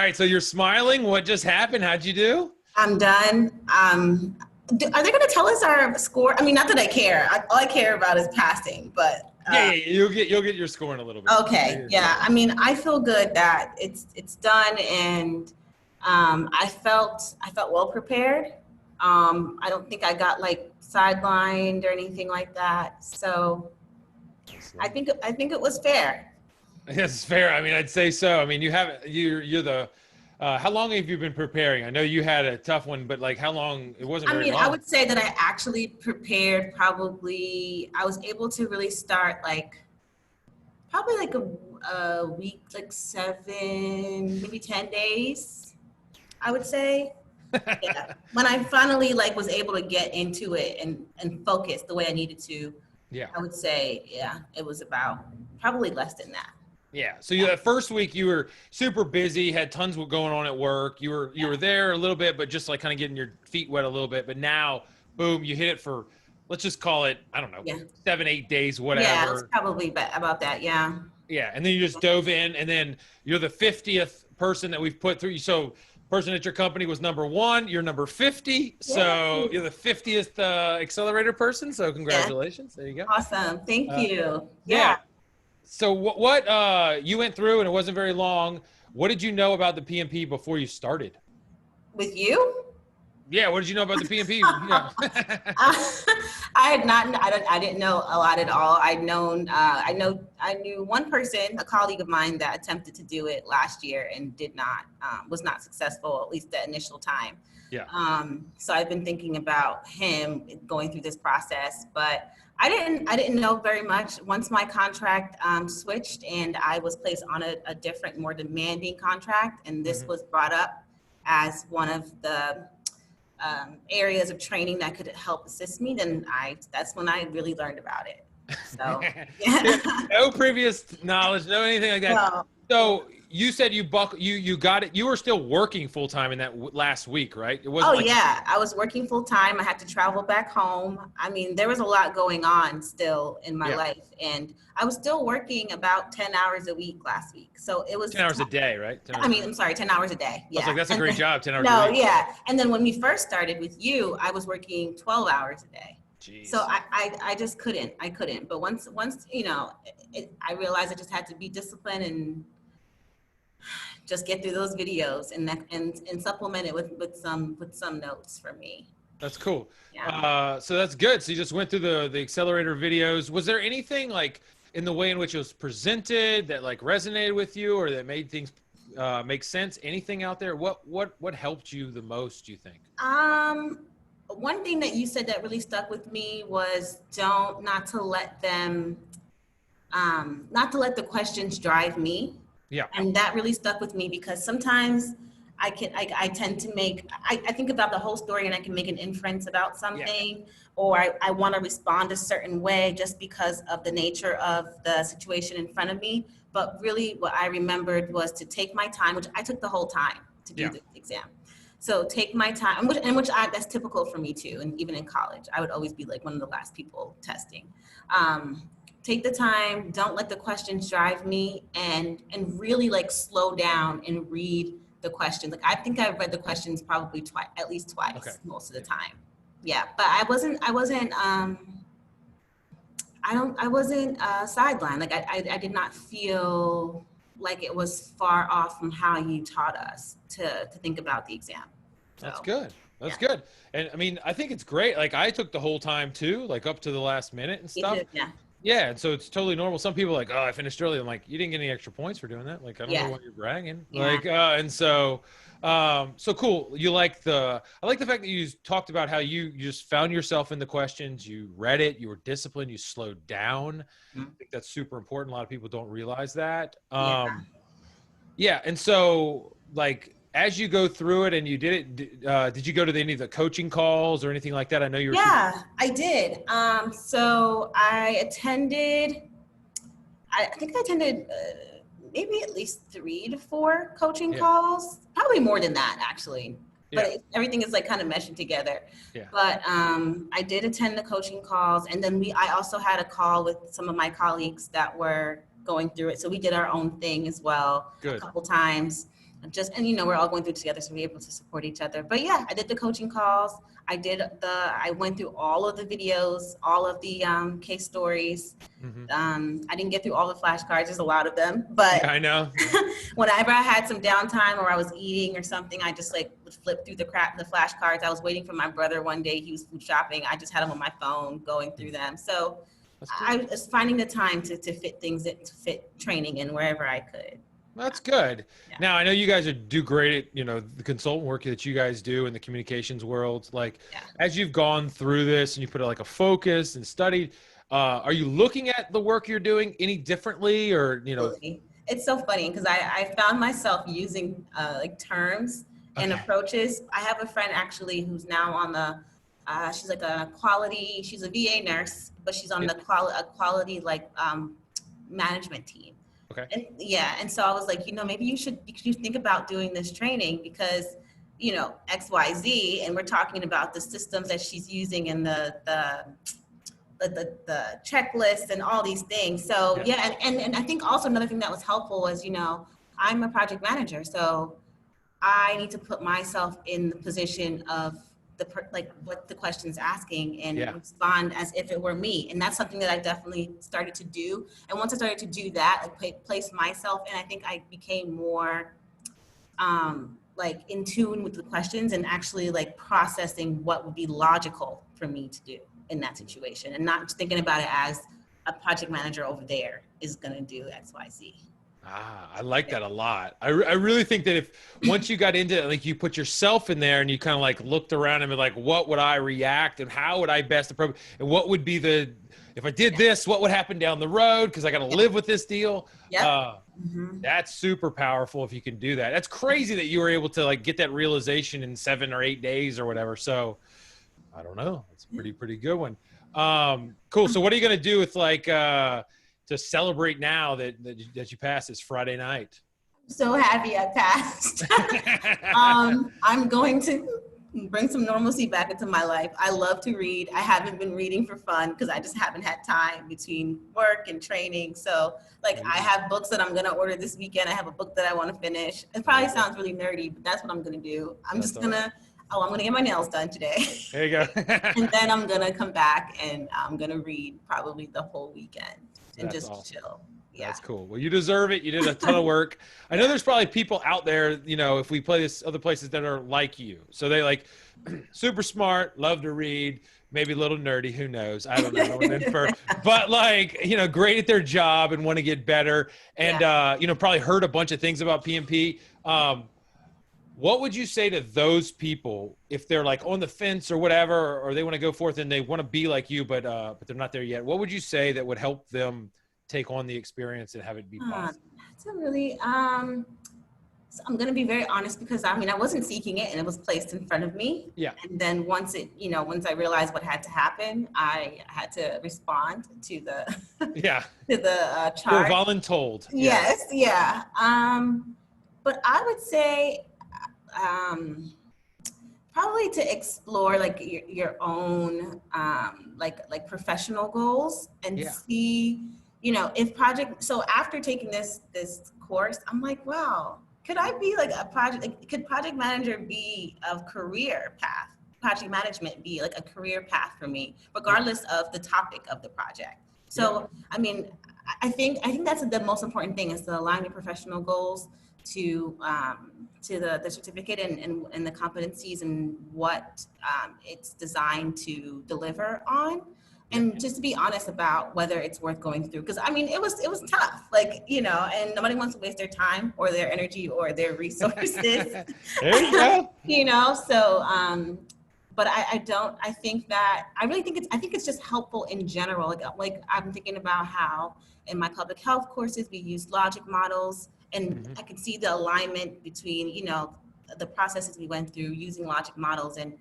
right, so you're smiling. What just happened? How'd you do? I'm done. Are they going to tell us our score? I mean, not that I care. All I care about is passing. But Yeah, you'll get your score in a little bit. okay, yeah. I mean, I feel good that it's done, and I felt well prepared. I don't think I got like sidelined or anything like that. So I think it was fair. It's fair. I mean, I'd say so. I mean, you're the. How long have you been preparing? I know you had a tough one, but like, how long? It wasn't I very mean, I long. would say that I actually prepared probably, I was able to really start like probably like a week, like 7, maybe 10 days, I would say. Yeah. When I finally like was able to get into it and focus the way I needed to, Yeah. I would say, yeah, it was about probably less than that. Yeah. So that first week you were super busy, had tons going on at work. You were there a little bit, but just like kind of getting your feet wet a little bit. But now, boom, you hit it for, let's just call it, I don't know, Yeah. 7, 8 days, Yeah, it's whatever. probably about that. Yeah. Yeah. And then you just dove in, and then you're the 50th person that we've put through. So person at your company was number 1, you're number 50. So Yay. you're the 50th accelerator person. So Yeah. congratulations. There you go. Awesome. Thank you. Yeah. Yeah. So what you went through, and it wasn't very long. What did you know about the PMP before you started? With you? Yeah, what did you know about the PMP? Yeah. I had not. I didn't know a lot at all. I'd known. I knew one person, a colleague of mine, that attempted to do it last year and did not. Was not successful, at least the initial time. Yeah. So I've been thinking about him going through this process, but I didn't know very much. Once my contract switched and I was placed on a different, more demanding contract, and this was brought up as one of the areas of training that could help assist me, then that's when I really learned about it. So yeah. No previous knowledge, no anything like that. No. So you said you got it. You were still working full time in that last week, right? It Oh wasn't yeah, I was working full time. I had to travel back home. I mean, there was a lot going on still in my life, and I was still working about 10 hours a week last week. So it was 10 hours a day, right? I'm sorry, 10 hours a day. Yeah. I was like, that's a great job, 10 hours No, a week. yeah. And then when we first started with you, I was working 12 hours a day. Jeez. So I just couldn't. I couldn't. But once I realized I just had to be disciplined and just get through those videos and supplement it with some notes for me. That's cool. Yeah. So that's good. So you just went through the accelerator videos. Was there anything like in the way in which it was presented that like resonated with you, or that made things make sense? Anything out there? What helped you the most, do you think? One thing that you said that really stuck with me was not to let the questions drive me. Yeah. And that really stuck with me because sometimes I tend to I think about the whole story and I can make an inference about something, or I want to respond a certain way just because of the nature of the situation in front of me. But really what I remembered was to take my time, which I took the whole time to do the exam. So take my time, that's typical for me too. And even in college, I would always be like one of the last people testing. Take the time, don't let the questions drive me, and really like slow down and read the questions. Like I think I've read the questions probably at least twice, most of the time. Yeah, but I wasn't sidelined. Like I did not feel like it was far off from how you taught us to think about the exam. So, that's good. That's good. And I mean, I think it's great. Like I took the whole time too, like up to the last minute and stuff. Yeah. Yeah, and so it's totally normal. Some people are like, oh, I finished early. I'm like, you didn't get any extra points for doing that. Like, I don't know why you're bragging. Yeah. Like, and so cool. I like the fact that you talked about how you just found yourself in the questions. You read it. You were disciplined. You slowed down. I think that's super important. A lot of people don't realize that. Yeah. And so like, as you go through it and you did it, did you go to any of the coaching calls or anything like that? I know you were. Yeah, I did. So I think I attended maybe at least 3 to 4 coaching calls, probably more than that actually. But everything is like kind of meshing together. Yeah. But I did attend the coaching calls, and then I also had a call with some of my colleagues that were going through it. So we did our own thing as well. Good. A couple times. and we're all going through together, so we're able to support each other. But yeah, I did the coaching calls. I went through all of the videos, all of the case stories. I didn't get through all the flashcards. There's a lot of them, but Yeah, I know. whenever I had some downtime or I was eating or something, I just like would flip through the flashcards. I was waiting for my brother one day. He was food shopping. I just had him on my phone going through them. So I was finding the time to fit things in, to fit training in wherever I could. That's good. Yeah. Now, I know you guys do great at, the consultant work that you guys do in the communications world. Like, as you've gone through this and you put like a focus and studied, are you looking at the work you're doing any differently or, It's so funny because I found myself using like terms and approaches. I have a friend actually who's now on the, she's like she's a VA nurse, but she's on the quality like management team. Okay. And so I was like, maybe you should think about doing this training because, XYZ, and we're talking about the systems that she's using and the checklist and all these things. So and I think also another thing that was helpful was, I'm a project manager, so I need to put myself in the position of what the question's asking and respond as if it were me. And that's something that I definitely started to do. And once I started to do that, place myself in, I think I became more in tune with the questions and actually processing what would be logical for me to do in that situation and not just thinking about it as a project manager over there is going to do X, Y, Z. I like that a lot. I really think that if once you got into it, you put yourself in there and you kind of looked around and be like, what would I react and how would I best approach and what would be if I did this, what would happen down the road? Cause I got to live with this deal. That's super powerful if you can do that. That's crazy that you were able to get that realization in 7 or 8 days or whatever. So I don't know. It's a pretty good one. Cool. So what are you going to do with to celebrate now that you passed this Friday night? I'm so happy I passed. I'm going to bring some normalcy back into my life. I love to read. I haven't been reading for fun because I just haven't had time between work and training. So I have books that I'm going to order this weekend. I have a book that I want to finish. It probably sounds really nerdy, but that's what I'm going to do. I'm going to get my nails done today. There you go. And then I'm going to come back and I'm going to read probably the whole weekend. And just awesome. Chill. Yeah. That's cool. Well, you deserve it. You did a ton of work. I know there's probably people out there, if we play this other places that are like you. So they super smart, love to read, maybe a little nerdy, who knows? I don't know. But great at their job and want to get better and, probably heard a bunch of things about PMP. What would you say to those people if they're on the fence or whatever, or they want to go forth and they want to be like you, but they're not there yet? What would you say that would help them take on the experience and have it be positive? That's a really, so I'm going to be very honest because I wasn't seeking it and it was placed in front of me. Yeah. And then once I realized what had to happen, I had to respond to the, to the charge. You're voluntold. Yes. Yeah. But I would say, probably to explore your own professional goals and see if so after taking this course I'm like, wow, could I be could project manager be a career path, project management be a career path for me regardless of the topic of the project? So I think that's the most important thing is to align your professional goals to the certificate and the competencies and what it's designed to deliver on, and just to be honest about whether it's worth going through. Because it was tough, and nobody wants to waste their time or their energy or their resources. There you go. So but I think it's just helpful in general. I'm thinking about how in my public health courses we use logic models. And I can see the alignment between, the processes we went through using logic models. And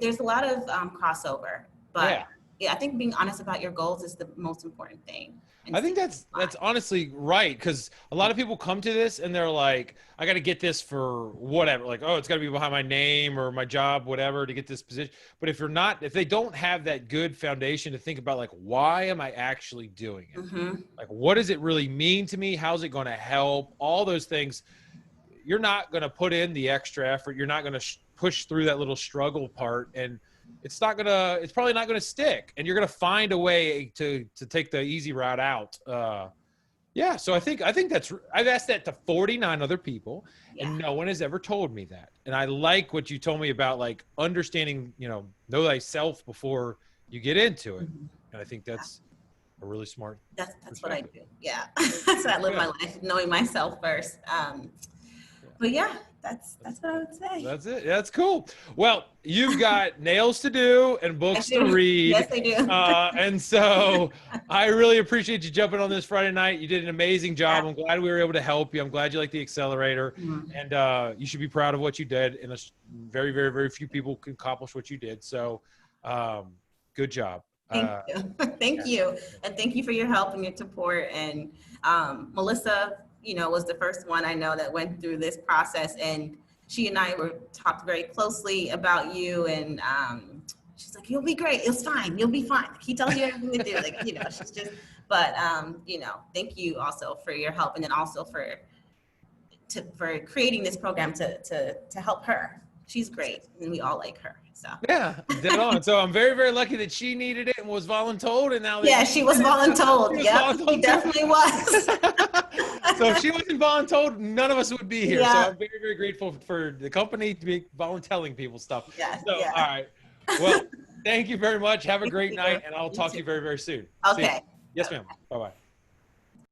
there's a lot of crossover. But I think being honest about your goals is the most important thing. I think that's honestly right, because a lot of people come to this and they're like, I got to get this for whatever, it's got to be behind my name or my job, whatever, to get this position. But if they don't have that good foundation to think about why am I actually doing it? What does it really mean to me? How's it going to help? All those things. you're not going to put in the extra effort. You're not going to push through that little struggle part, and it's probably not going to stick, and you're going to find a way to take the easy route out. Yeah. So I think I've asked that to 49 other people, and no one has ever told me that. And I like what you told me about like understanding, know thyself before you get into it. Mhm. And I think that's a really smart. That's what I do. Yeah. That's how I live my life, knowing myself first. But yeah, that's what I would say. That's it. That's cool. Well, you've got nails to do and books to read. Yes, I do. And so I really appreciate you jumping on this Friday night. You did an amazing job. I'm glad we were able to help you. I'm glad you like the Accelerator. And you should be proud of what you did. And very, very, very few people can accomplish what you did. So good job. Thank you. Thank you. And thank you for your help and your support. And Melissa, was the first one I know that went through this process, and she and I talked very closely about you, and she's like, you'll be great. It's fine. You'll be fine. He tells you everything to do. Like, she's just, but thank you also for your help. And then also for creating this program to help her. She's great. And we all like her. So yeah, dead on. So I'm very, very lucky that she needed it and was voluntold, and now she was voluntold. Yeah, she definitely was. So if she wasn't voluntold, none of us would be here. Yeah. So I'm very, very grateful for the company to be voluntelling people stuff. Yeah. So all right. Well, thank you very much. Have a great night, and I'll talk to you very, very soon. Okay. Yes, ma'am. Bye-bye.